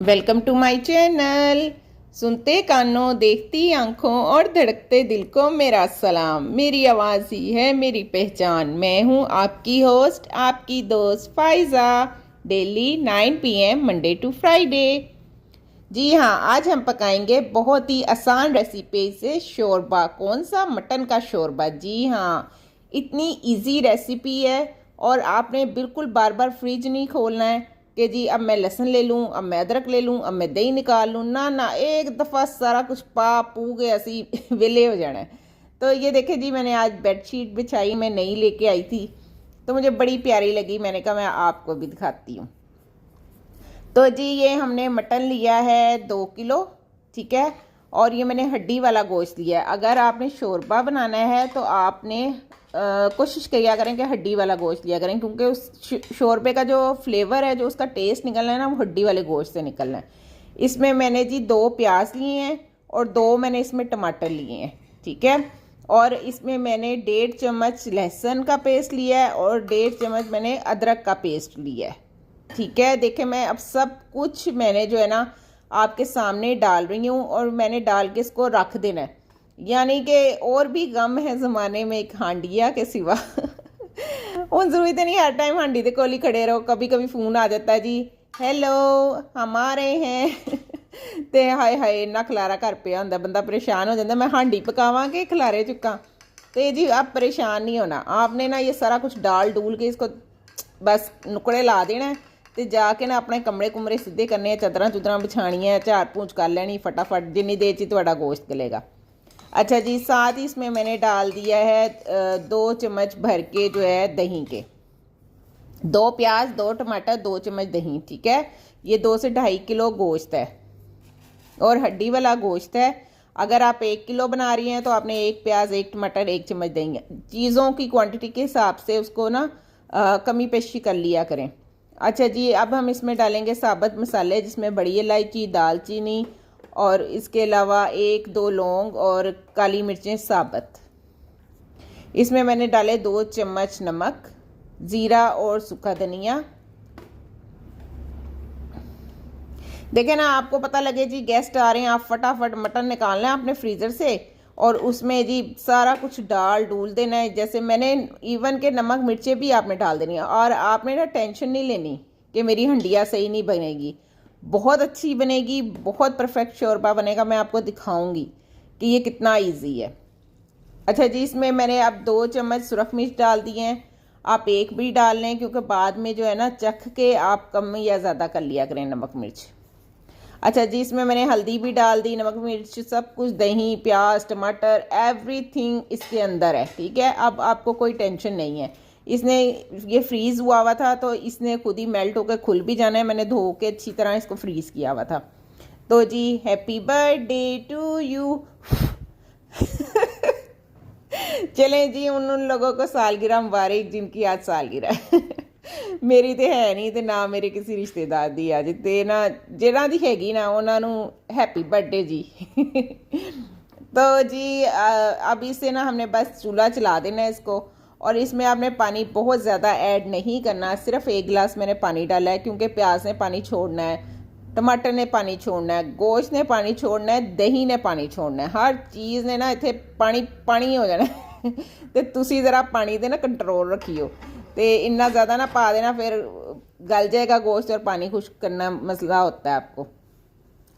Welcome to my channel. सुनते कानों, देखती आंखों और धड़कते दिल को मेरा सलाम। मेरी आवाज़ ही है मेरी पहचान। मैं हूँ आपकी होस्ट, आपकी दोस्त Faiza. Daily 9 PM Monday to Friday. जी हाँ, आज हम पकाएंगे बहुत ही आसान रेसिपी से शोरबा। कौन सा? मटन का शोरबा। जी हाँ, इतनी इजी रेसिपी है और आपने बिल्कुल बार बार फ्रिज नहीं खोलना है कि जी अब मैं लहसुन ले लूँ, अब मैं अदरक ले लूँ, अब मैं दही निकाल लूँ। ना ना, एक दफ़ा सारा कुछ पा पू के ऐसी वेले हो जाना है। तो ये देखे जी, मैंने आज बेडशीट बिछाई, मैं नई लेके आई थी तो मुझे बड़ी प्यारी लगी। मैंने कहा मैं आपको भी दिखाती हूँ। तो जी ये हमने मटन लिया है 2 किलो, ठीक है। और ये मैंने हड्डी वाला गोश्त लिया है। अगर आपने शोरबा बनाना है तो आपने कोशिश किया करें कि हड्डी वाला गोश्त लिया करें, क्योंकि उस शोरबे का जो फ्लेवर है, जो उसका टेस्ट निकलना है ना, वो हड्डी वाले गोश्त से निकलना है। इसमें मैंने जी 2 प्याज लिए हैं और 2 मैंने इसमें टमाटर लिए हैं, ठीक है। और इसमें मैंने 1.5 चम्मच लहसुन का पेस्ट लिया है और 1.5 चम्मच मैंने अदरक का पेस्ट लिया है, ठीक है। देखिए, मैं अब सब कुछ मैंने जो है ना आपके सामने डाल रही हूँ और मैंने डाल के इसको रख देना है। यानी कि और भी गम है ज़माने में एक हांडिया के सिवा। उन ज़रूरत नहीं हर टाइम हांडी दे कोल ही खड़े रहो। कभी कभी फ़ोन आ जाता है, जी हेलो हम आ रहे हैं। ते हाय हाय इन्ना खलारा घर पिया होंदा, बंदा परेशान हो जाता, मैं हांडी पकावां कि खलारे चुका। तो जी आप परेशान नहीं होना, आपने ना ये सारा कुछ डाल डूल के इसको बस नुकड़े ला देना है। तो जाके ना अपने कमरे कुमरे सीधे करने, चादर चुदर बिछानियाँ, झाड़ पूछ कर लेनी फटाफट, जिन्नी देर च थोड़ा गोश्त गलेगा। अच्छा जी, साथ ही इसमें मैंने डाल दिया है 2 चम्मच भर के जो है दही के। 2 प्याज, 2 टमाटर, 2 चम्मच दही, ठीक है। ये 2 से 2.5 किलो गोश्त है और हड्डी वाला गोश्त है। अगर आप 1 किलो बना रही हैं तो आपने 1 प्याज, 1 टमाटर, 1 चम्मच देंगे। चीज़ों की क्वांटिटी के हिसाब से उसको ना कमी पेशी कर लिया करें। अच्छा जी, अब हम इसमें डालेंगे साबुत मसाले, जिसमें बड़ी इलायची, दालचीनी और इसके अलावा 1-2 लौंग और काली मिर्चें साबुत। इसमें मैंने डाले 2 चम्मच नमक, ज़ीरा और सूखा धनिया। देखें ना, आपको पता लगे जी गेस्ट आ रहे हैं, आप फटाफट मटन निकालना है अपने फ्रीज़र से और उसमें जी सारा कुछ डाल डूल देना है। जैसे मैंने इवन के नमक मिर्चें भी आपने डाल देनी है। और आपने ना टेंशन नहीं लेनी कि मेरी हंडिया सही नहीं बनेगी, बहुत अच्छी बनेगी, बहुत परफेक्ट शोरबा बनेगा। मैं आपको दिखाऊंगी कि ये कितना ईजी है। अच्छा जी, इसमें मैंने अब 2 चम्मच सुरख मिर्च डाल दिए हैं। आप एक भी डाल लें, क्योंकि बाद में जो है ना चख के आप कम या ज़्यादा कर लिया करें नमक मिर्च। अच्छा जी, इसमें मैंने हल्दी भी डाल दी, नमक मिर्च सब कुछ, दही, प्याज, टमाटर, एवरीथिंग इसके अंदर है, ठीक है। अब आपको कोई टेंशन नहीं है। इसने ये फ्रीज़ हुआ था तो इसने खुद ही मेल्ट होकर खुल भी जाना है। मैंने धो के अच्छी तरह इसको फ्रीज़ किया हुआ था। तो जी हैप्पी बर्थडे टू यू। चलें जी, उन लोगों को सालगिरह मुबारक जिनकी आज सालगिरह है। मेरी तो है नहीं, तो ना मेरे किसी रिश्तेदार दी आज, तो ना जिन्हां दी हैगी ना उन्होंने हैप्पी बर्थडे जी। तो जी अब इसे ना हमने बस चूल्हा चला देना है इसको। और इसमें आपने पानी बहुत ज़्यादा ऐड नहीं करना, सिर्फ 1 गिलास मैंने पानी डाला है, क्योंकि प्याज ने पानी छोड़ना है, टमाटर ने पानी छोड़ना है, गोश्त ने पानी छोड़ना है, दही ने पानी छोड़ना है, हर चीज़ ने ना इतने पानी पानी हो जाना है। तो तुसी ज़रा पानी दे ना कंट्रोल रखियो, तो इन्ना ज़्यादा ना पा देना, फिर गल जाएगा गोश्त और पानी खुश्क करना मसला होता है आपको।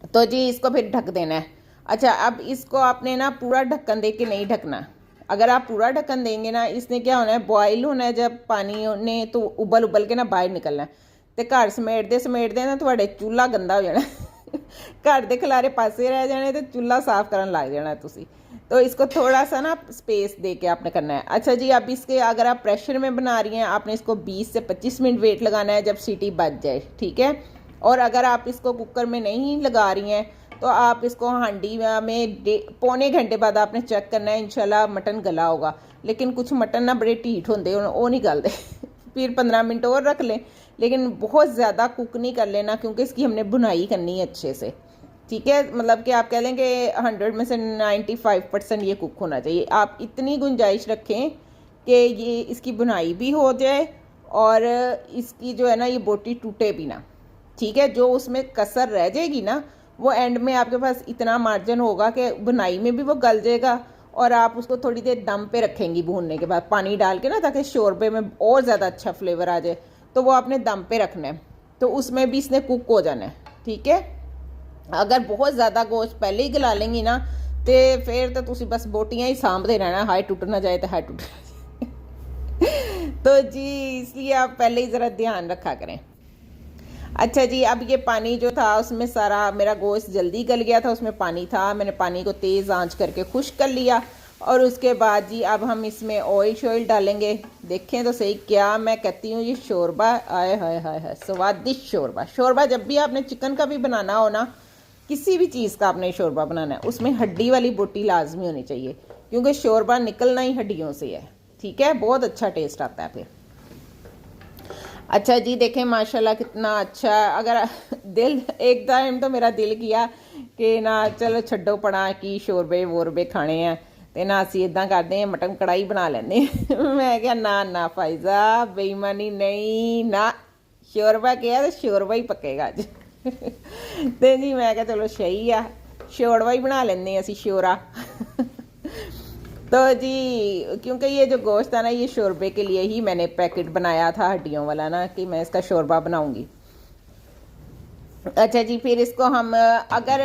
तो जी इसको फिर ढक देना है। अच्छा, अब इसको आपने ना पूरा ढक्कन दे के नहीं ढकना। अगर आप पूरा ढक्कन देंगे ना, इसने क्या होना है, बॉयल होना है जब पानी ने, तो उबल उबल के ना बाहर निकलना है। तो घर समेटते ना थोड़े चूल्हा गंदा हो जाना। घर के खिलारे पासे रह जाने तो चूल्हा साफ करन लग जाना तुसी। तो इसको थोड़ा सा ना स्पेस दे के आपने करना है। अच्छा जी, अब इसके अगर आप प्रेशर में बना रही हैं, आपने इसको 20 से 25 मिनट वेट लगाना है जब सीटी बज जाए, ठीक है। और अगर आप इसको कुकर में नहीं लगा रही हैं तो आप इसको हांडी में पौने घंटे बाद आपने चेक करना है, इंशाल्लाह मटन गला होगा। लेकिन कुछ मटन ना बड़े ढीठ होंगे, वो नहीं गलते। फिर 15 मिनट और रख लें, लेकिन बहुत ज़्यादा कुक नहीं कर लेना, क्योंकि इसकी हमने बुनाई करनी है अच्छे से, ठीक है। मतलब कि आप कह लें कि 100 में से 95% ये कुक होना चाहिए। आप इतनी गुंजाइश रखें कि ये इसकी बुनाई भी हो जाए और इसकी जो है ना ये बोटी टूटे भी ना, ठीक है। जो उसमें कसर रह जाएगी ना, वो एंड में आपके पास इतना मार्जिन होगा कि बुनाई में भी वो गल जाएगा, और आप उसको थोड़ी देर दम पे रखेंगी भूनने के बाद पानी डाल के ना, ताकि शोरबे में और ज़्यादा अच्छा फ्लेवर आ जाए। तो वो आपने दम पे रखना है, तो उसमें भी इसने कुक हो जाना है, ठीक है। अगर बहुत ज़्यादा गोश्त पहले ही गला लेंगी ना, तो फिर तो तुम बस बोटियाँ ही सामभते रहना, हाय टूट ना जाए तो हाय टूट ना जाए। तो जी इसलिए आप पहले ही ज़रा ध्यान रखा करें। अच्छा जी, अब ये पानी जो था उसमें सारा मेरा गोश्त जल्दी गल गया था, उसमें पानी था, मैंने पानी को तेज़ आंच करके खुश्क कर लिया। और उसके बाद जी अब हम इसमें ऑयल शॉयल डालेंगे। देखें तो सही, क्या मैं कहती हूँ, ये शोरबा आए हाय हाय हाय, स्वादिष्ट शोरबा। शोरबा जब भी आपने चिकन का भी बनाना हो ना, किसी भी चीज़ का आपने शोरबा बनाना है, उसमें हड्डी वाली बोटी लाजमी होनी चाहिए, क्योंकि शोरबा निकलना ही हड्डियों से है, ठीक है। बहुत अच्छा टेस्ट आता है फिर। अच्छा जी, देखें माशाल्लाह कितना अच्छा। अगर दिल एक टाइम तो मेरा दिल किया कि ना चलो छड्डो पड़ा कि शोरबे वोरबे खाने हैं, तो ना असी इदा करते हैं मटन कढ़ाई बना लेंगे। मैं क्या ना ना फायजा, बेईमानी नहीं ना, शोरबा किया तो शोरबा ही पकेगा अज। तो जी मैं क्या चलो सही आ, शोरबा ही बना लेंगे असी, शोरा। तो जी क्योंकि ये जो गोश्त था ना, ये शोरबे के लिए ही मैंने पैकेट बनाया था हड्डियों वाला ना, कि मैं इसका शोरबा बनाऊंगी। अच्छा जी, फिर इसको हम अगर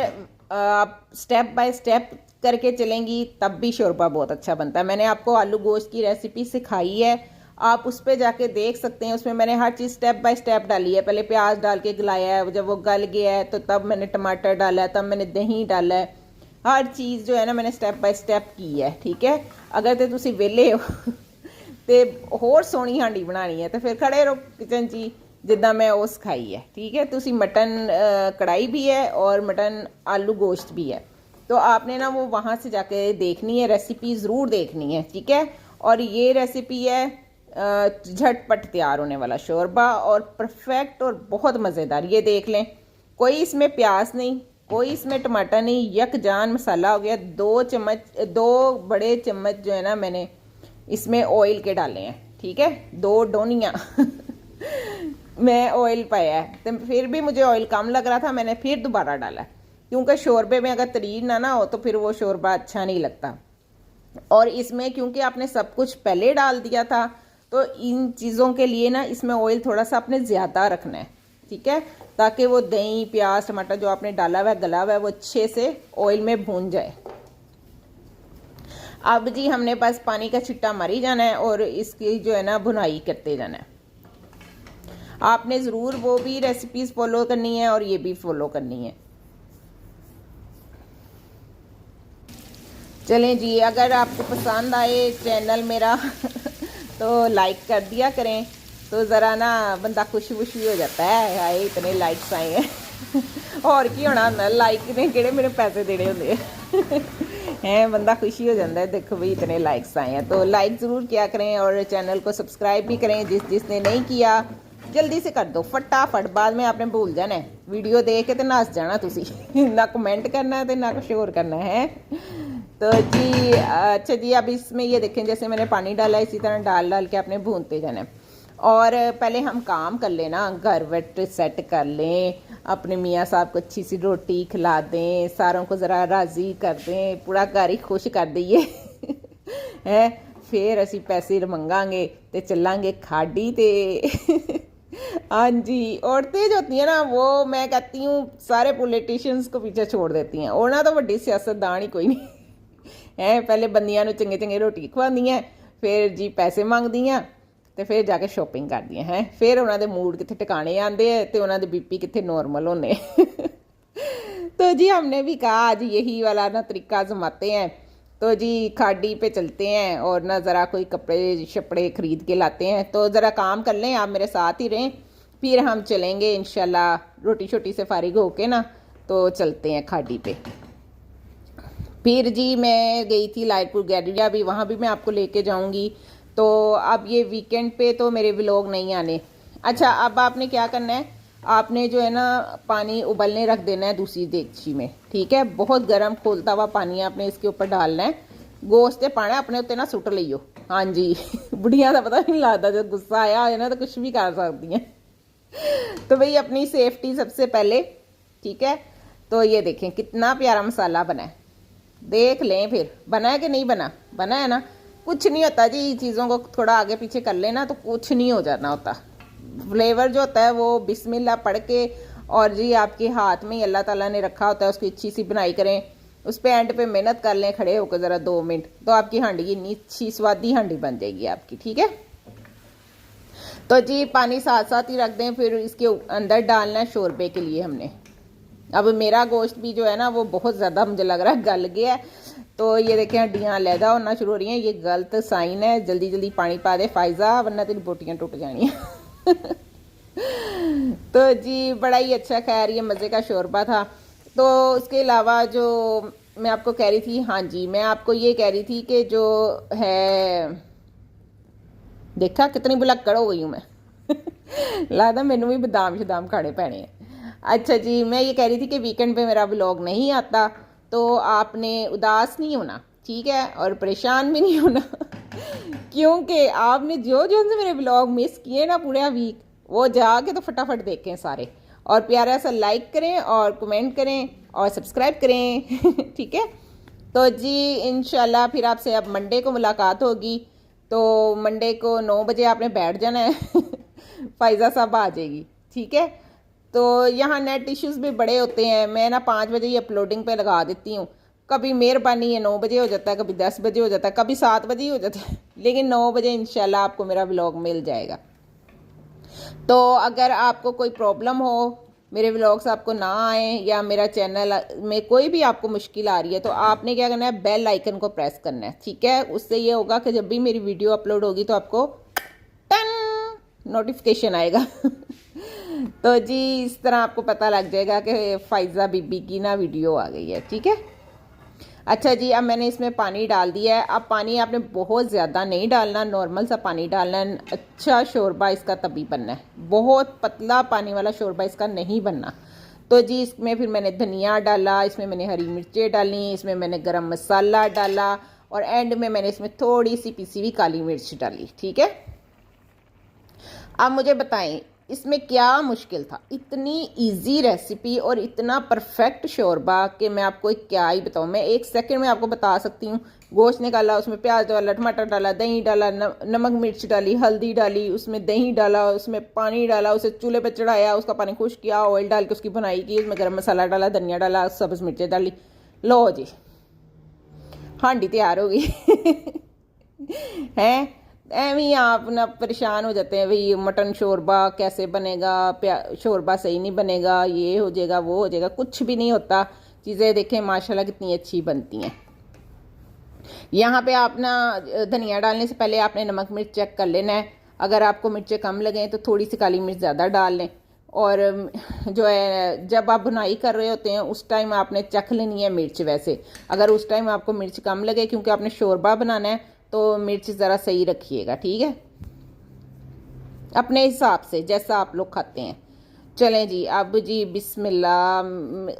आप स्टेप बाय स्टेप करके चलेंगी तब भी शोरबा बहुत अच्छा बनता है। मैंने आपको आलू गोश्त की रेसिपी सिखाई है, आप उस पर जाके देख सकते हैं। उसमें मैंने हर चीज़ स्टेप बाय स्टेप डाली है। पहले प्याज डाल के गलाया है, जब वो गल गया है तो तब मैंने टमाटर डाला है, तब मैंने दही डाला है। हर चीज़ जो है ना मैंने स्टेप बाय स्टेप की है, ठीक है। अगर तो तुसी वेले हो तो होर सोहनी हांडी बनानी है तो फिर खड़े रहो किचन ची, जिदा मैं वो सिखाई है, ठीक है। तुसी मटन कढ़ाई भी है और मटन आलू गोश्त भी है, तो आपने ना वो वहाँ से जाके देखनी है, रेसिपी ज़रूर देखनी है, ठीक है। और ये रेसिपी है झटपट तैयार होने वाला शोरबा, और परफेक्ट और बहुत मज़ेदार। ये देख लें, कोई इसमें प्याज नहीं, कोई इसमें टमाटर नहीं, यकजान मसाला हो गया। 2 बड़े चम्मच जो है ना मैंने इसमें ऑयल के डाले हैं, ठीक है, 2 डोनियाँ मैं ऑयल पाया है। तो फिर भी मुझे ऑयल कम लग रहा था, मैंने फिर दोबारा डाला, क्योंकि शोरबे में अगर तरीर ना हो तो फिर वो शोरबा अच्छा नहीं लगता। और इसमें क्योंकि आपने सब कुछ पहले डाल दिया था, तो इन चीज़ों के लिए ना इसमें ऑयल थोड़ा सा आपने ज़्यादा रखना है, ठीक है, ताकि वो दही प्याज टमाटर जो आपने डाला हुआ है गला हुआ है वो अच्छे से ऑयल में भून जाए। अब जी हमने बस पानी का छिट्टा मारी जाना है और इसकी जो है ना भुनाई करते जाना है। आपने ज़रूर वो भी रेसिपीज़ फॉलो करनी है और ये भी फॉलो करनी है। चलें जी, अगर आपको पसंद आए चैनल मेरा तो लाइक कर दिया करें, तो ज़रा ना बंदा खुश खुश भी हो जाता है, हाय इतने लाइक्स आए हैं। और की होना होंदा, लाइक ने किहड़े मेरे पैसे देने होंदे हैं, बंदा खुशी हो जाता है, देखो भाई इतने लाइक्स आए हैं। तो लाइक ज़रूर किया करें और चैनल को सब्सक्राइब भी करें, जिसने नहीं किया जल्दी से कर दो फटाफट, बाद में आपने भूल जाना है, वीडियो देख के तो नस जाना तुसी ना कमेंट करना है तो ना कुछ और करना है। तो जी अच्छा जी, अब इसमें ये देखें जैसे मैंने पानी डाला, इसी तरह डाल डाल के आपने भूनते जाना है। और पहले हम काम कर लेना, घर वट सेट कर लें, अपने मियाँ साहब को अच्छी सी रोटी खिला दें, सारों को ज़रा राज़ी कर दें, पूरा घर ही खुश कर दईए है। फिर असी पैसे मंगांगे तो चलांगे खाड़ी ते हाँ जी, औरतें जो होती हैं ना वो मैं कहती हूँ सारे पॉलिटिशियंस को पीछे छोड़ देती हैं, और ना तो वड्डी सियासतदान ही कोई नहीं है। पहले बंदियां नूं चंगे चंगे रोटी खवांदियां, फिर जी पैसे मंगदियां, तो फिर जाके शॉपिंग करदियां हैं, फिर उन्हों के मूड कितने टिकाने आते हैं तो उन्होंने बीपी कितने नॉर्मल होने तो जी हमने भी कहा आज यही वाला ना तरीका आजमाते हैं। तो जी खाड़ी पे चलते हैं और ना ज़रा कोई कपड़े शपड़े ख़रीद के लाते हैं। तो ज़रा काम कर लें, आप मेरे साथ ही रहें, फिर हम चलेंगे इंशाल्लाह रोटी शोटी से फारिग होके ना, तो चलते हैं खाड़ी पे। फिर जी मैं गई थी लाइटपुर गैलरिया भी, वहाँ भी मैं आपको लेके जाऊँगी। तो अब ये वीकेंड पे तो मेरे व्लॉग नहीं आने। अच्छा, अब आपने क्या करना है, आपने जो है ना पानी उबलने रख देना है दूसरी देगची में, ठीक है। बहुत गर्म खोलता हुआ पानी आपने इसके ऊपर डालना है, गोश्त पाना अपने उत्ते ना सुट लियो। हाँ जी बुढ़िया का पता नहीं लगता, जब गुस्सा आया हो ना तो कुछ भी कर सकती हैं तो भाई अपनी सेफ्टी सबसे पहले, ठीक है। तो ये देखें कितना प्यारा मसाला बना है, देख लें फिर बना है कि नहीं बना, बना है ना। कुछ नहीं होता जी, चीज़ों को थोड़ा आगे पीछे कर लेना तो कुछ नहीं हो जाना होता। फ्लेवर जो होता है वो बिस्मिल्लाह पढ़ के और जी आपके हाथ में ही अल्लाह ताला ने रखा होता है, उसकी अच्छी सी बनाई करें, उस पर एंड पे मेहनत कर लें खड़े होकर ज़रा 2 मिनट, तो आपकी हांडी इतनी अच्छी स्वादी हांडी बन जाएगी आपकी, ठीक है। तो जी पानी साथ साथ ही रख दें, फिर इसके अंदर डालना है शोरबे के लिए हमने। अब मेरा गोश्त भी जो है ना वो बहुत ज़्यादा मुझे लग रहा है गल गया है, तो ये देखें हड्डियाँ अलहदा होना शुरू हो रही हैं, ये गलत साइन है। जल्दी जल्दी पानी पा दे फायजा, वरना तेरी बोटियाँ टूट जानी तो जी बड़ा ही अच्छा, खैर ये मज़े का शोरबा था। तो उसके अलावा जो मैं आपको कह रही थी, हाँ जी मैं आपको ये कह रही थी कि जो है, देखा कितनी बुलक्कड़ हो गई हूँ मैं लगता मैनू भी बादाम शदाम खाने पैने हैं। अच्छा जी मैं ये कह रही थी कि वीकेंड पे मेरा व्लॉग नहीं आता, तो आपने उदास नहीं होना, ठीक है, और परेशान भी नहीं होना क्योंकि आपने जो जो से मेरे व्लॉग मिस किए ना पूरा वीक, वो जाके तो फटाफट देखें सारे, और प्यारा सा लाइक करें और कमेंट करें और सब्सक्राइब करें ठीक है। तो जी इंशाल्लाह फिर आपसे अब मंडे को मुलाकात होगी, तो मंडे को 9 बजे आपने बैठ जाना है फायजा साहब आ जाएगी, ठीक है। तो यहाँ नेट इश्यूज़ भी बड़े होते हैं, मैं ना 5 बजे ही अपलोडिंग पे लगा देती हूँ, कभी मेहरबानी है 9 बजे हो जाता है, कभी 10 बजे हो जाता है, कभी 7 बजे ही हो जाता है लेकिन 9 बजे इंशाल्लाह आपको मेरा व्लॉग मिल जाएगा। तो अगर आपको कोई प्रॉब्लम हो, मेरे व्लॉग्स आपको ना आए या मेरा चैनल में कोई भी आपको मुश्किल आ रही है, तो आपने क्या करना है, बेल आइकन को प्रेस करना है, ठीक है। उससे ये होगा कि जब भी मेरी वीडियो अपलोड होगी तो आपको टन नोटिफिकेशन आएगा तो जी इस तरह आपको पता लग जाएगा कि फायजा बीबी की ना वीडियो आ गई है, ठीक है। अच्छा जी अब मैंने इसमें पानी डाल दिया है। अब पानी आपने बहुत ज़्यादा नहीं डालना, नॉर्मल सा पानी डालना है। अच्छा शोरबा इसका तभी बनना है, बहुत पतला पानी वाला शोरबा इसका नहीं बनना। तो जी इसमें फिर मैंने धनिया डाला, इसमें मैंने हरी मिर्चें डाली, इसमें मैंने गरम मसाला डाला, और एंड में मैंने इसमें थोड़ी सी पिसी हुई काली मिर्च डाली, ठीक है। अब मुझे बताएं इसमें क्या मुश्किल था, इतनी इजी रेसिपी और इतना परफेक्ट शोरबा कि मैं आपको क्या ही बताऊँ। मैं 1 सेकंड में आपको बता सकती हूँ। गोश्त निकाला, उसमें प्याज डाला, टमाटर डाला, दही डाला, नमक मिर्च डाली, हल्दी डाली, उसमें दही डाला, उसमें पानी डाला, उसे चूल्हे पर चढ़ाया, उसका पानी खुश किया, ऑयल डाल के उसकी बुनाई की, उसमें गर्म मसाला डाला, धनिया डाला, सब्ज़ मिर्चें डाली, लो जी हांडी तैयार हो गई हैं। एवं ही आप ना परेशान हो जाते हैं, भाई मटन शोरबा कैसे बनेगा, शोरबा सही नहीं बनेगा, ये हो जाएगा वो हो जाएगा, कुछ भी नहीं होता। चीज़ें देखें माशाल्लाह कितनी अच्छी बनती हैं। यहाँ पे आप ना धनिया डालने से पहले आपने नमक मिर्च चेक कर लेना है, अगर आपको मिर्चें कम लगें तो थोड़ी सी काली मिर्च ज़्यादा डाल लें। और जो है जब आप बुनाई कर रहे होते हैं उस टाइम आपने चख लेनी है मिर्च। वैसे अगर उस टाइम आपको मिर्च कम लगे, क्योंकि आपने शोरबा बनाना है, तो मिर्च ज़रा सही रखिएगा, ठीक है, अपने हिसाब से जैसा आप लोग खाते हैं। चलें जी अब जी बिस्मिल्लाह,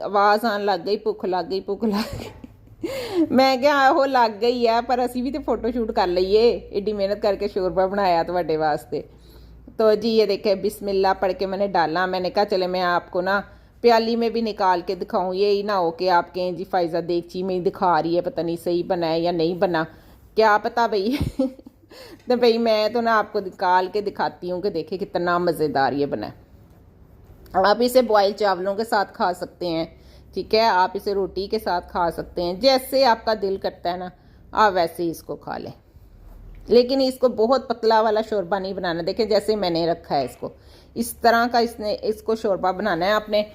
आवाज़ आने लग गई, भुख लग गई, भुख लग गई मैं क्या हो लग गई है, पर असी भी तो फोटोशूट कर लीए, एडी मेहनत करके शोरबा बनाया ਤੁਹਾਡੇ वास्ते। तो जी ये देखे बिस्मिल्लाह पढ़ के मैंने डाला। मैंने कहा चले मैं आपको ना प्याली में भी निकाल के दिखाऊं, ये ही ना हो कि आप कहें जी फायजा देगची में ही दिखा रही है, पता नहीं सही बना है या नहीं बना, क्या पता भाई तो भाई मैं तो ना आपको निकाल के दिखाती हूँ कि देखे कितना मज़ेदार ये बना है। आप इसे बॉयल चावलों के साथ खा सकते हैं, ठीक है, आप इसे रोटी के साथ खा सकते हैं, जैसे आपका दिल करता है ना आप वैसे ही इसको खा लें। लेकिन इसको बहुत पतला वाला शोरबा नहीं बनाना, देखें जैसे मैंने रखा है इसको, इस तरह का इसको शोरबा बनाना है आपने,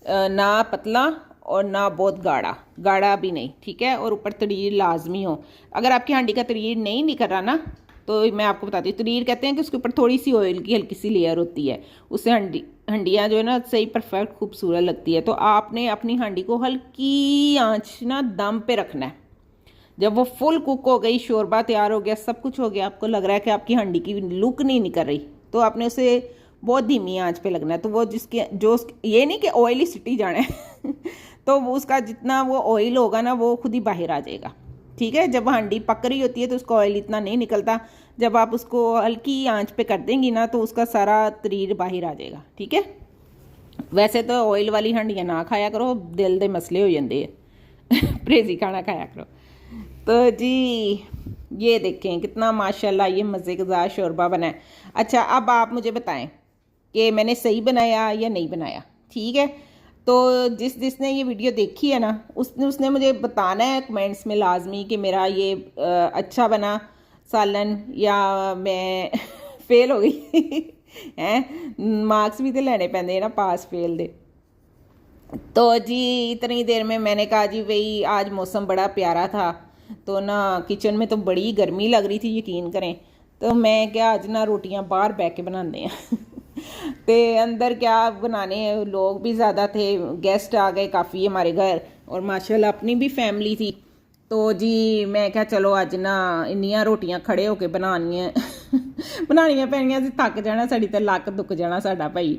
ना पतला और ना बहुत गाढ़ा, गाढ़ा भी नहीं, ठीक है। और ऊपर तरीर लाजमी हो। अगर आपकी हांडी का तरीर नहीं निकल रहा ना, तो मैं आपको बताती हूँ, तरीर कहते हैं कि उसके ऊपर थोड़ी सी ऑयल की हल्की सी लेयर होती है, उससे हंडियाँ जो है ना सही परफेक्ट खूबसूरत लगती है। तो आपने अपनी हांडी को हल्की आंच ना दम पे रखना है। जब वो फुल कुक हो गई, शोरबा तैयार हो गया, सब कुछ हो गया, आपको लग रहा है कि आपकी हांडी की लुक नहीं निकल रही, तो आपने उसे बहुत धीमी आंच पे लगना है। तो वो ये नहीं कि ऑयल ही सिटी जाना है तो वो उसका जितना वो ऑयल होगा ना वो खुद ही बाहर आ जाएगा, ठीक है। जब हांडी पक रही होती है तो उसका ऑयल इतना नहीं निकलता, जब आप उसको हल्की आंच पे कर देंगी ना तो उसका सारा तरीर बाहर आ जाएगा, ठीक है। वैसे तो ऑयल वाली हांडियाँ ना खाया करो, दिल के मसले हो जाते हैं परहेजी खाना खाया करो। तो जी ये देखें कितना माशाल्लाह ये मज़ेदार शोरबा बना है। अच्छा, अब आप मुझे बताएं कि मैंने सही बनाया या नहीं बनाया, ठीक है। तो जिसने ये वीडियो देखी है ना उसने मुझे बताना है कमेंट्स में लाजमी कि मेरा ये अच्छा बना सालन या मैं फेल हो गई हैं। मार्क्स भी तो लेने पैंदे हैं ना पास फेल दे। तो जी इतनी देर में मैंने कहा जी भाई आज मौसम बड़ा प्यारा था, तो ना किचन में तो बड़ी गर्मी लग रही थी यकीन करें। तो मैं क्या आज ना रोटियां बाहर बैठ के बनाने हैं ते अंदर क्या बनाने, लोग भी ज़्यादा थे, गेस्ट आ गए काफ़ी हमारे घर और माशाल्लाह अपनी भी फैमिली थी। तो जी मैं क्या चलो अज ना इन्नियां रोटियां खड़े होके बनानियां बनानियां पैनियां, थक जाना, साड़ी ते लक दुख जाना साडा भाई।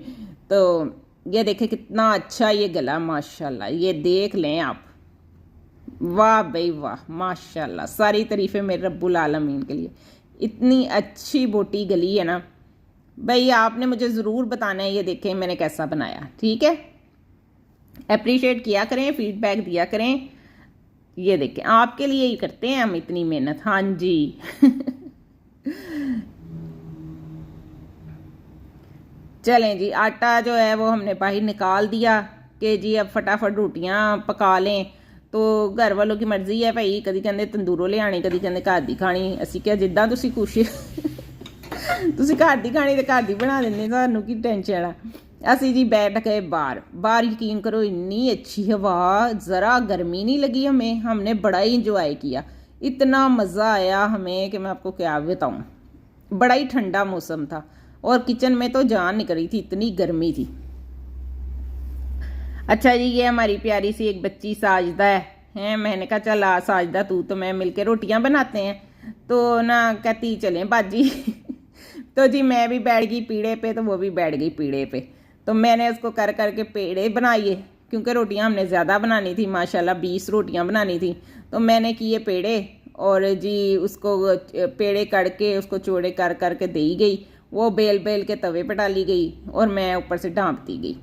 तो ये देखे कितना अच्छा ये गला माशाल्लाह, ये देख लें आप, वाह भाई वाह माशाल्लाह, सारी तारीफ़ें मेरे रब्बुल आलमीन के लिए। इतनी अच्छी बोटी गली है ना भाई, आपने मुझे ज़रूर बताना है ये देखें मैंने कैसा बनाया, ठीक है। अप्रिशिएट किया करें, फीडबैक दिया करें। ये देखें आपके लिए ही करते हैं हम इतनी मेहनत, हाँ जी चलें जी, आटा जो है वो हमने बाहर निकाल दिया कि जी अब फटाफट रोटियां पका लें। तो घर वालों की मर्जी है भाई, कभी कहते तंदूरों ले आनी, कभी कहते घर दी खानी। असी क्या जिद्दां तुसी खुश तुसी घर दी खानी तो घर दी बना देंगे, सानू की टेंशन है। असी जी बैठ गए बाहर यकीन करो इतनी अच्छी हवा, ज़रा गर्मी नहीं लगी हमें, हमने बड़ा ही इंजॉय किया, इतना मज़ा आया हमें कि मैं आपको क्या बताऊँ। बड़ा ही ठंडा मौसम था और किचन में तो जान निकल रही थी, इतनी गर्मी थी। अच्छा जी ये हमारी प्यारी सी एक बच्ची साजदा है, मैंने कहा चल आ साजदा तू तो मैं मिलके रोटियां बनाते हैं। तो ना कहती चलें बाजी तो जी मैं भी बैठ गई पीढ़े पे, तो वो भी बैठ गई पीढ़े पे। तो मैंने उसको कर करके पेड़े बनाए, क्योंकि रोटियां हमने ज़्यादा बनानी थी, माशाल्लाह 20 रोटियां बनानी थी। तो मैंने किए पेड़े और जी उसको पेड़े करके उसको चौड़े कर करके दी गई, वो बेल बेल के तवे पर डाली गई और मैं ऊपर से ढाँपती गई,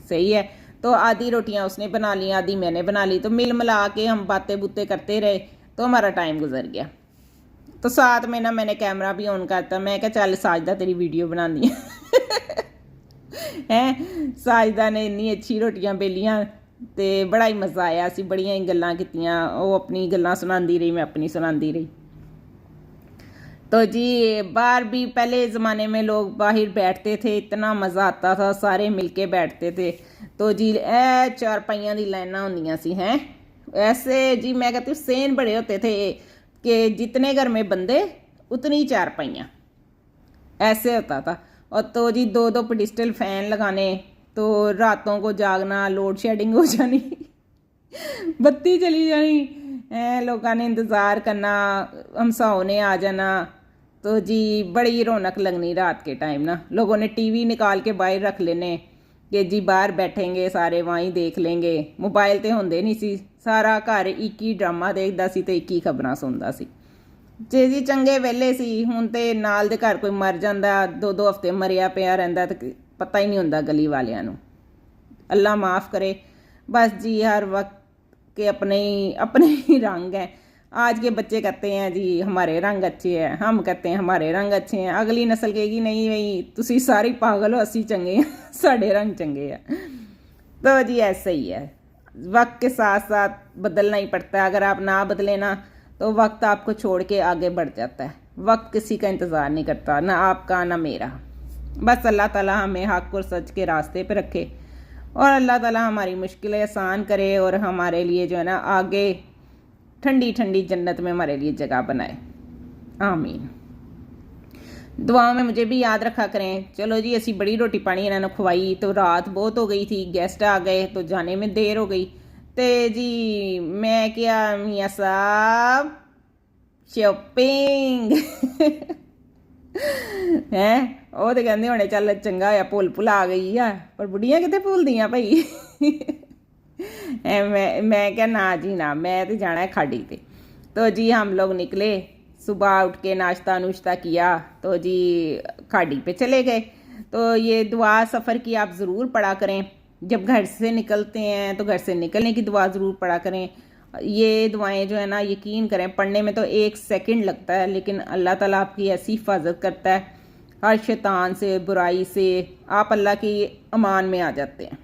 सही है। तो आधी रोटियां उसने बना ली, आधी मैंने बना ली। तो मिल मिला के हम बातें बुतें करते रहे, तो हमारा टाइम गुजर गया। तो साथ में ना मैंने कैमरा भी ऑन करता, मैं क्या चल साजदा तेरी वीडियो बनानी है साजदा ने इन्नी अच्छी रोटियां बेलियां तो बड़ा ही मज़ा आया, असी बड़ियां ही गल्लां कीतियां, वो अपनी गल्लां सुनांदी रही, मैं अपनी सुनांदी रही। तो जी बाहर भी पहले ज़माने में लोग बाहर बैठते थे, इतना मज़ा आता था, सारे मिलके बैठते थे। तो जी ए चारपाइयां दी लाइनां होंदियां सी हैं ऐसे जी, मैं कहती हूँ सेन बड़े होते थे कि जितने घर में बंदे उतनी चारपाइयाँ, ऐसे होता था। और तो जी दो दो पेडिस्टल फ़ैन लगाने, तो रातों को जागना, लोड शेडिंग हो जानी बत्ती चली जानी, लोगों ने इंतज़ार करना, हमसाओं ने आ जाना। तो जी बड़ी रौनक लगनी रात के टाइम ना, लोगों ने टीवी निकाल के बाहर रख लेने कि जी बाहर बैठेंगे सारे वहीं देख लेंगे। मोबाइल तो होंदे नहीं सी, सारा घर एक ही ड्रामा देखदा सी ते एक ही खबरां सुनदा सी। जी चंगे वेले सी। हुण ते नाल दे घर कोई मर जांदा, 2-2 हफ्ते मरिया पिया रहिंदा ते पता ही नहीं हुंदा गली वालियां नूं। अल्लाह माफ़ करे। बस जी हर वक्त के अपने ही रंग हैं। आज के बच्चे कहते हैं जी हमारे रंग अच्छे हैं, हम कहते हैं हमारे रंग अच्छे हैं, अगली नस्ल कहेगी नहीं भाई तुसी सारी पागल हो, असी चंगे हैं साढ़े रंग चंगे हैं। तो जी ऐसा ही है, वक्त के साथ साथ बदलना ही पड़ता है। अगर आप ना बदले ना तो वक्त आपको छोड़ के आगे बढ़ जाता है। वक्त किसी का इंतज़ार नहीं करता, ना आपका ना मेरा। बस अल्लाह ताला हमें हक और सच के रास्ते पे रखे और अल्लाह ताला हमारी मुश्किलें आसान करे और हमारे लिए जो है ना आगे ठंडी ठंडी जन्नत में हमारे लिए जगह बनाए, आमीन। दुआओं में मुझे भी याद रखा करें। चलो जी असी बड़ी रोटी पानी इन्होंने खुवाई, तो रात बहुत हो गई थी, गेस्ट आ गए तो जाने में देर हो गई। तो जी मैं क्या मियाँ साहब शॉपिंग हैं, वो तो कहते होने चल चंगा होया भुल आ गई है, पर बुढ़ियां कितने भुलदियां भाई मैं क्या ना जी ना, मैं तो जाना है खाड़ी ते। तो जी हम लोग निकले, सुबह उठ के नाश्ता नुश्ता किया तो जी खाड़ी पे चले गए। तो ये दुआ सफ़र की आप ज़रूर पढ़ा करें, जब घर से निकलते हैं तो घर से निकलने की दुआ ज़रूर पढ़ा करें। ये दुआएं जो है ना, यकीन करें पढ़ने में तो 1 सेकंड लगता है, लेकिन अल्लाह ताला आपकी ऐसी हिफाजत करता है हर शैतान से, बुराई से, आप अल्लाह की अमान में आ जाते हैं।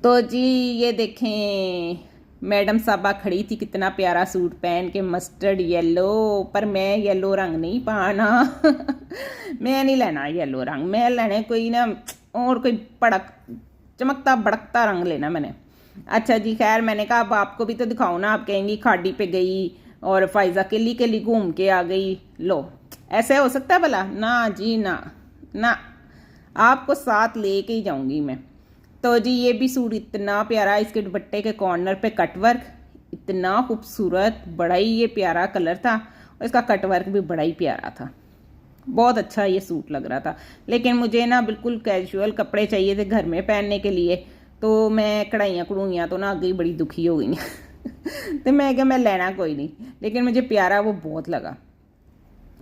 तो जी ये देखें मैडम साहबा खड़ी थी, कितना प्यारा सूट पहन के, मस्टर्ड येलो, पर मैं येलो रंग नहीं पाना मैं नहीं लेना येलो रंग, मैं लेने कोई ना और कोई बड़क चमकता बड़कता रंग लेना मैंने। अच्छा जी खैर, मैंने कहा अब आपको भी तो दिखाओ ना, आप कहेंगी खाड़ी पे गई और फायजा केली केली घूम के आ गई। लो ऐसे हो सकता है भला? ना जी ना ना, आपको साथ लेके ही जाऊंगी मैं। तो जी ये भी सूट इतना प्यारा, इसके दुपट्टे के कॉर्नर पे कटवर्क इतना खूबसूरत, बड़ा ही ये प्यारा कलर था और इसका कटवर्क भी बड़ा ही प्यारा था, बहुत अच्छा ये सूट लग रहा था। लेकिन मुझे ना बिल्कुल कैजुअल कपड़े चाहिए थे घर में पहनने के लिए, तो मैं कढ़ाइयाँ कढ़ूइयाँ तो ना आगे ही बड़ी दुखी हो गई तो मैं क्या, मैं लेना कोई नहीं, लेकिन मुझे प्यारा वो बहुत लगा।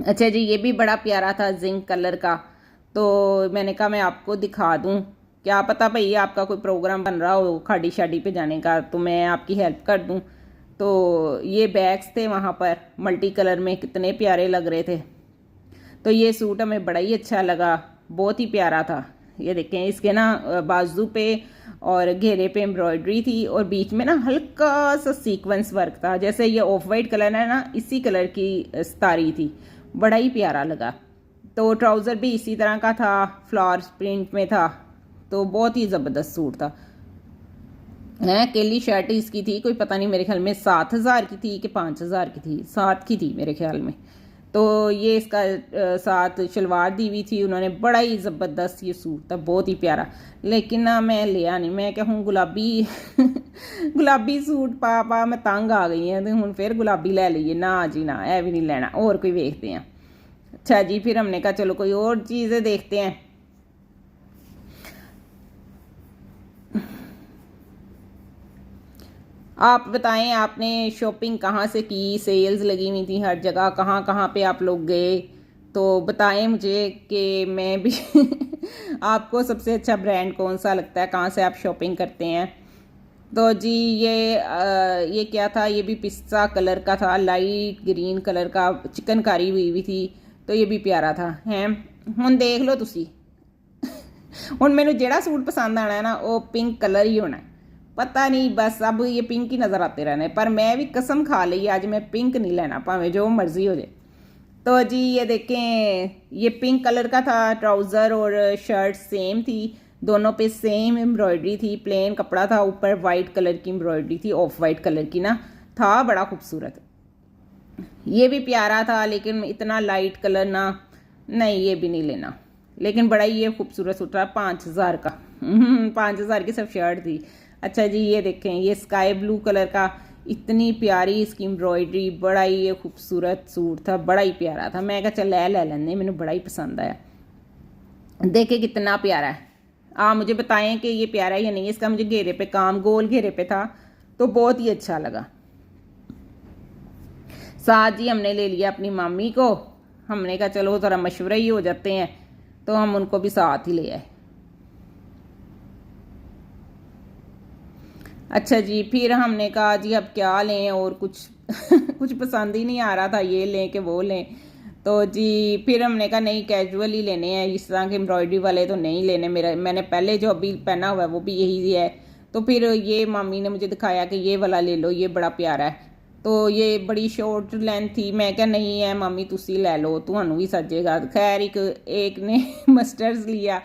अच्छा जी ये भी बड़ा प्यारा था जिंक कलर का, तो मैंने कहा मैं आपको दिखा दूँ, क्या पता भाई आपका कोई प्रोग्राम बन रहा हो खाड़ी शाड़ी पे जाने का, तो मैं आपकी हेल्प कर दूं। तो ये बैग्स थे वहाँ पर मल्टी कलर में, कितने प्यारे लग रहे थे। तो ये सूट हमें बड़ा ही अच्छा लगा, बहुत ही प्यारा था। ये देखें इसके ना बाजू पे और घेरे पे एम्ब्रॉयडरी थी और बीच में ना हल्का सा सीक्वेंस वर्क था, जैसे ये ऑफ वाइट कलर है ना, इसी कलर की सितारी थी, बड़ा ही प्यारा लगा। तो ट्राउज़र भी इसी तरह का था, फ्लावर प्रिंट में था, तो बहुत ही ज़बरदस्त सूट था। है केली शर्ट इसकी थी कोई पता नहीं, मेरे ख्याल में 7,000 की थी कि 5,000 की थी, 7 की थी मेरे ख्याल में। तो ये इसका साथ शलवार दी हुई थी उन्होंने, बड़ा ही ज़बरदस्त ये सूट था, बहुत ही प्यारा। लेकिन ना मैं लिया नहीं, मैं क्या हूँ गुलाबी गुलाबी सूट पा पा मैं तंग आ गई हैं, तो हूँ फिर गुलाबी ले लीए, ना जी ना, ऐ भी नहीं लेना, और कोई देखते हैं। अच्छा जी फिर हमने कहा चलो कोई और चीज़ें देखते हैं। आप बताएं आपने शॉपिंग कहाँ से की, सेल्स लगी हुई थी हर जगह, कहाँ कहाँ पे आप लोग गए, तो बताएं मुझे कि मैं भी आपको सबसे अच्छा ब्रांड कौन सा लगता है, कहाँ से आप शॉपिंग करते हैं। तो जी ये क्या था, ये भी पिस्ता कलर का था, लाइट ग्रीन कलर का चिकनकारी हुई थी, तो ये भी प्यारा था। हैं हुण देख लो तुसी हुण मैनू जेड़ा सूट पसंद आना है ना, वो पिंक कलर ही होना है, पता नहीं बस अब ये पिंक ही नज़र आते रहने, पर मैं भी कसम खा ली आज मैं पिंक नहीं लेना, भावें जो मर्जी हो जाए। तो जी ये देखें ये पिंक कलर का था, ट्राउज़र और शर्ट सेम थी, दोनों पे सेम एम्ब्रॉयडरी थी, प्लेन कपड़ा था, ऊपर वाइट कलर की एम्ब्रॉयडरी थी, ऑफ वाइट कलर की ना, था बड़ा खूबसूरत। ये भी प्यारा था लेकिन इतना लाइट कलर ना, नहीं ये भी नहीं लेना, लेकिन बड़ा ही ये खूबसूरत सूट था, 5,000 का 5,000 की सब शर्ट थी। अच्छा जी ये देखें ये स्काई ब्लू कलर का, इतनी प्यारी इसकी एम्ब्रॉयडरी, बड़ा ही ये खूबसूरत सूट था, बड़ा ही प्यारा था। मैं कहा चल ले लेने, मैंने बड़ा ही पसंद आया। देखे कितना प्यारा है, आप मुझे बताएं कि ये प्यारा है या नहीं। इसका मुझे घेरे पे काम, गोल घेरे पे था, तो बहुत ही अच्छा लगा। साथ जी हमने ले लिया अपनी मामी को, हमने कहा चलो ज़रा मशवरा ही हो जाते हैं, तो हम उनको भी साथ ही ले आए। अच्छा जी फिर हमने कहा जी अब क्या लें, और कुछ कुछ पसंद ही नहीं आ रहा था, ये लें कि वो लें। तो जी फिर हमने कहा नहीं कैजुअल ही लेने हैं, इस तरह के एम्ब्रॉयडरी वाले तो नहीं लेने, मैंने पहले जो अभी पहना हुआ है वो भी यही है। तो फिर ये मामी ने मुझे दिखाया कि ये वाला ले लो, ये बड़ा प्यारा है। तो ये बड़ी शॉर्ट लेंथ थी, मैं क्या नहीं है मामी तुसी ले लो, ਤੁਹਾਨੂੰ भी सजेगा। खैर एक ने मस्टर्ड्स लिया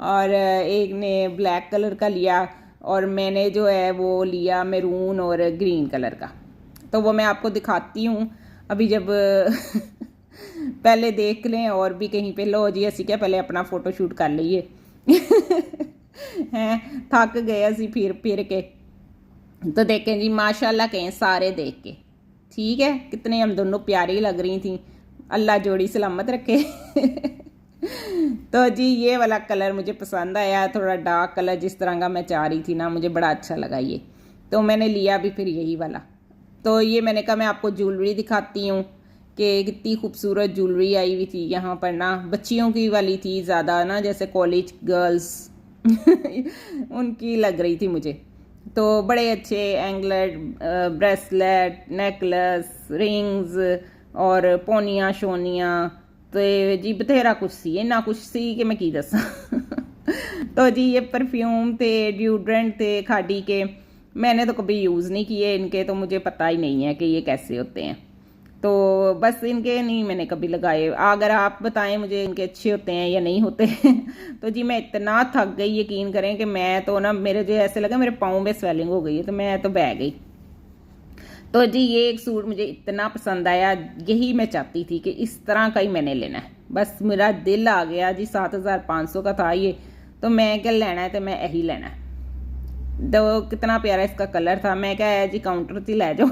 और एक ने ब्लैक कलर का लिया, और मैंने जो है वो लिया मैरून और ग्रीन कलर का। तो वो मैं आपको दिखाती हूँ अभी, जब पहले देख लें और भी कहीं पे। लो जी असी क्या पहले अपना फोटो शूट कर लीए हैं, थक गए असी फिर के। तो देखें जी माशाल्लाह कहें सारे देख के, ठीक है कितने हम दोनों प्यारी लग रही थी, अल्लाह जोड़ी सलामत रखे तो जी ये वाला कलर मुझे पसंद आया, थोड़ा डार्क कलर जिस तरह का मैं चाह रही थी ना, मुझे बड़ा अच्छा लगा ये, तो मैंने लिया भी फिर यही वाला। तो ये मैंने कहा मैं आपको ज्वेलरी दिखाती हूँ कि कितनी खूबसूरत ज्वेलरी आई हुई थी यहाँ पर ना। बच्चियों की वाली थी ज़्यादा ना, जैसे कॉलेज गर्ल्स उनकी लग रही थी मुझे। तो बड़े अच्छे एंगलेट, ब्रेसलेट, नेकलेस, रिंग्स और पोनियाँ शोनियाँ, तो जी बथेरा कुछ सी, इन्ना कुछ सी कि मैं की दसा। तो जी ये परफ्यूम थे, ड्यूड्रेंट थे खादी के। मैंने तो कभी यूज़ नहीं किए इनके, तो मुझे पता ही नहीं है कि ये कैसे होते हैं। तो बस इनके नहीं मैंने कभी लगाए। अगर आप बताएं मुझे इनके अच्छे होते हैं या नहीं होते तो जी मैं इतना थक गई, यकीन करें कि मैं तो ना, मेरे जो ऐसे लगा मेरे पाँव में स्वेलिंग हो गई है, तो मैं तो बह गई। तो जी ये एक सूट मुझे इतना पसंद आया, यही मैं चाहती थी कि इस तरह का ही मैंने लेना है। बस मेरा दिल आ गया जी, 7500 का था ये, तो मैं क्या लेना है, तो मैं यही लेना है। तो कितना प्यारा इसका कलर था, मैं क्या है जी काउंटर से ले जाओ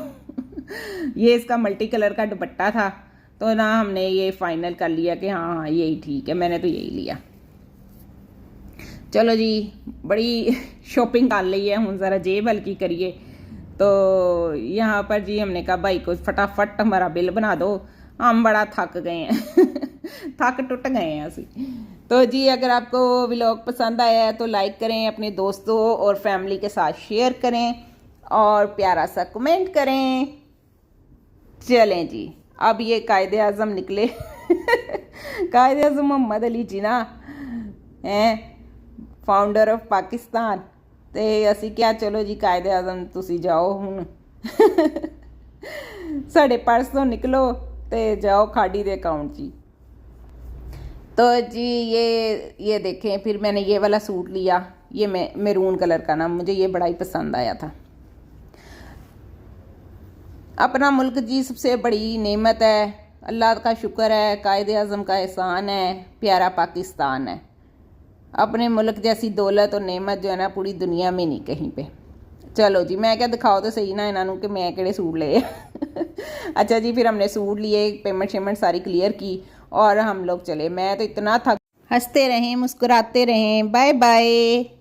ये इसका मल्टी कलर का दुपट्टा था, तो ना हमने ये फाइनल कर लिया कि हाँ हाँ यही ठीक है, मैंने तो यही लिया। चलो जी बड़ी शॉपिंग कर ली है, हूँ ज़रा जेब हल्की करिए। तो यहाँ पर जी हमने कहा भाई को फटाफट हमारा बिल बना दो, हम बड़ा थक गए हैं थक टुट गए हैं असी। तो जी अगर आपको व्लॉग पसंद आया है तो लाइक करें, अपने दोस्तों और फैमिली के साथ शेयर करें और प्यारा सा कमेंट करें। चलें जी, अब ये कायदे आज़म निकले कायदे आज़म मोहम्मद अली जिना हैं, फाउंडर ऑफ पाकिस्तान। तो असी क्या, चलो जी कायदे आज़म तुसी जाओ हुण साढ़े पर्स तो निकलो तो जाओ खाड़ी दे अकाउंट जी। तो जी ये देखें, फिर मैंने ये वाला सूट लिया, ये मैरून कलर का ना, मुझे ये बड़ा ही पसंद आया था। अपना मुल्क जी सबसे बड़ी नेमत है, अल्लाह का शुक्र है, कायदे आज़म का एहसान है, प्यारा पाकिस्तान है। अपने मुल्क जैसी दौलत और नेमत जो है ना पूरी दुनिया में नहीं कहीं पे। चलो जी मैं क्या दिखाओ तो सही ना इन्हों कि मैं केड़े सूट ले अच्छा जी फिर हमने सूट लिए, पेमेंट शेमेंट सारी क्लियर की और हम लोग चले। मैं तो इतना थक, हंसते रहें मुस्कुराते रहें, बाय बाय।